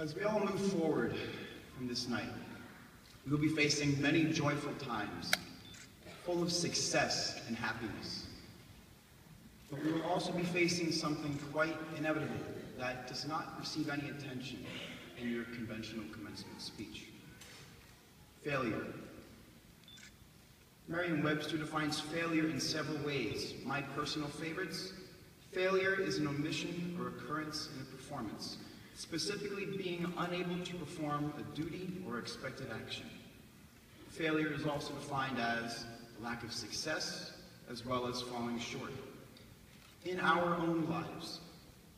As we all move forward from this night, we will be facing many joyful times, full of success and happiness. But we will also be facing something quite inevitable that does not receive any attention in your conventional commencement speech. Failure. Merriam-Webster defines failure in several ways. My personal favorites: failure is an omission or occurrence in a performance, specifically being unable to perform a duty or expected action. Failure is also defined as lack of success, as well as falling short. In our own lives,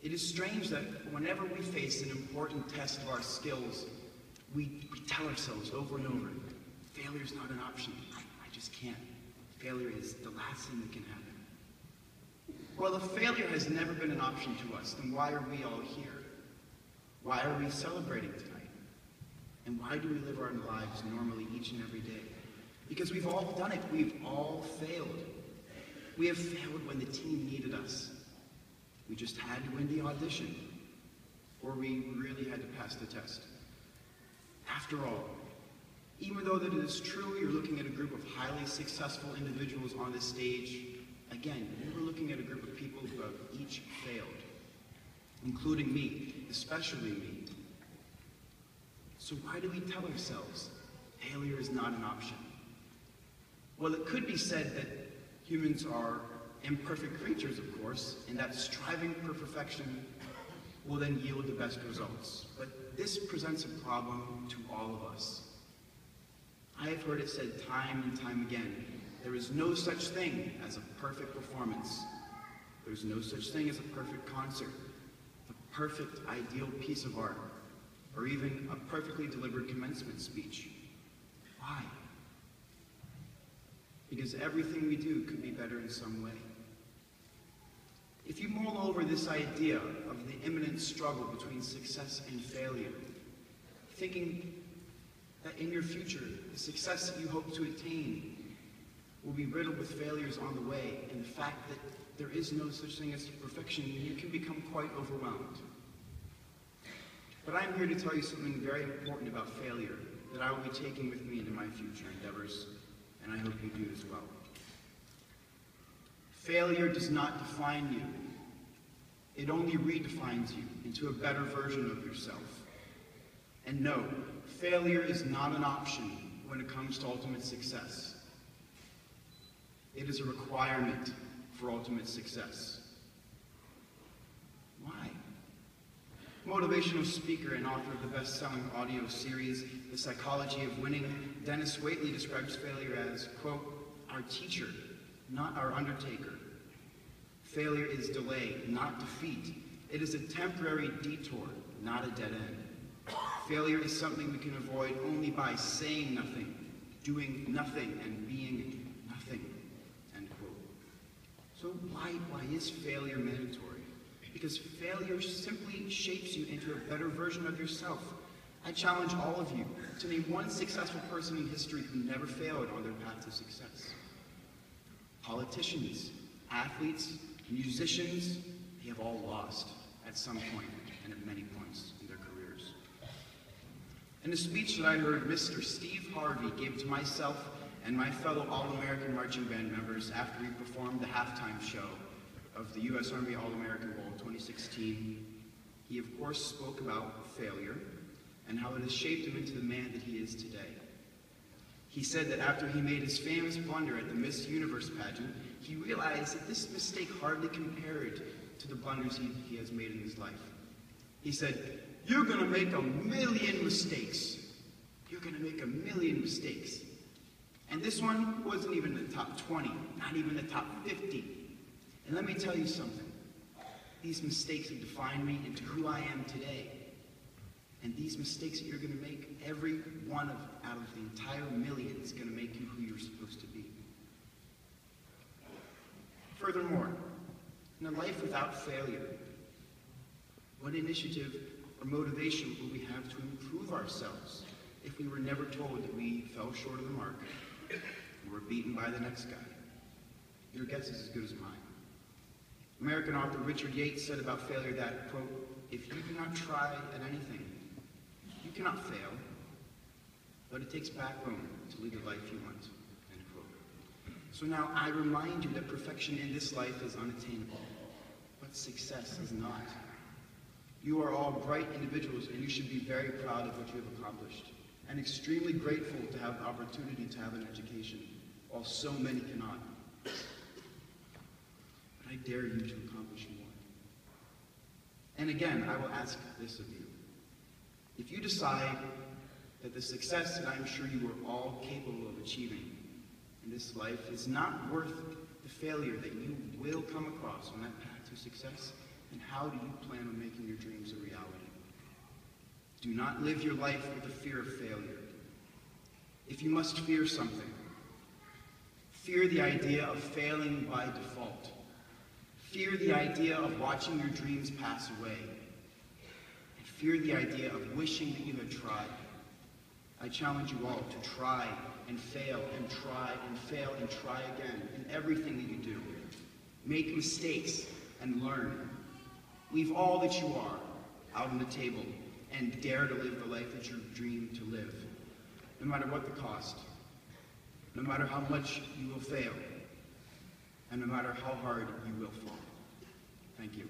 it is strange that whenever we face an important test of our skills, we tell ourselves over and over, failure is not an option. I just can't. Failure is the last thing that can happen. Well, if failure has never been an option to us, then why are we all here? Why are we celebrating tonight? And why do we live our lives normally each and every day? Because we've all done it. We've all failed. We have failed when the team needed us. We just had to win the audition. Or we really had to pass the test. After all, even though that it is true you're looking at a group of highly successful individuals on this stage, again, you were looking at a group of people who have each failed, including me, especially me. So why do we tell ourselves failure is not an option? Well, it could be said that humans are imperfect creatures, of course, and that striving for perfection will then yield the best results. But this presents a problem to all of us. I have heard it said time and time again, there is no such thing as a perfect performance. There's no such thing as a perfect concert, a perfect ideal piece of art, or even a perfectly delivered commencement speech. Why? Because everything we do could be better in some way. If you mull over this idea of the imminent struggle between success and failure, thinking that in your future, the success that you hope to attain will be riddled with failures on the way, and the fact that there is no such thing as perfection, you can become quite overwhelmed. But I'm here to tell you something very important about failure that I will be taking with me into my future endeavors, and I hope you do as well. Failure does not define you. It only redefines you into a better version of yourself. And no, failure is not an option when it comes to ultimate success. It is a requirement for ultimate success. Why? Motivational speaker and author of the best-selling audio series, The Psychology of Winning, Dennis Waitley describes failure as, quote, our teacher, not our undertaker. Failure is delay, not defeat. It is a temporary detour, not a dead end. Failure is something we can avoid only by saying nothing, doing nothing, and being nothing, end quote. So why is failure mandatory? Because failure simply shapes you into a better version of yourself. I challenge all of you to name one successful person in history who never failed on their path to success. Politicians, athletes, musicians, they have all lost at some point and at many points in their careers. In a speech that I heard Mr. Steve Harvey gave to myself and my fellow All-American Marching Band members after we performed the halftime show of the U.S. Army All-American Bowl 2016, he of course spoke about failure and how it has shaped him into the man that he is today. He said that after he made his famous blunder at the Miss Universe pageant, he realized that this mistake hardly compared to the blunders he has made in his life. He said, you're gonna make a million mistakes. You're gonna make a million mistakes. And this one wasn't even the top 20, not even the top 50. And let me tell you something. These mistakes have defined me into who I am today. And these mistakes that you're going to make, every one out of the entire million is going to make you who you're supposed to be. Furthermore, in a life without failure, what initiative or motivation will we have to improve ourselves if we were never told that we fell short of the mark and were beaten by the next guy? Your guess is as good as mine. American author Richard Yates said about failure that, quote, if you do not try at anything, You cannot fail, but it takes backbone to lead the life you want. End quote. So now I remind you that perfection in this life is unattainable, but success is not. You are all bright individuals, and you should be very proud of what you have accomplished, and extremely grateful to have the opportunity to have an education, while so many cannot. But I dare you to accomplish more. And again, I will ask this of you. If you decide that the success that I'm sure you are all capable of achieving in this life is not worth the failure that you will come across on that path to success, then how do you plan on making your dreams a reality? Do not live your life with the fear of failure. If you must fear something, fear the idea of failing by default. Fear the idea of watching your dreams pass away. And fear the idea of wishing that you had tried. I challenge you all to try and fail and try and fail and try again in everything that you do. Make mistakes and learn. Leave all that you are out on the table and dare to live the life that you dream to live, no matter what the cost, no matter how much you will fail, and no matter how hard you will fall. Thank you.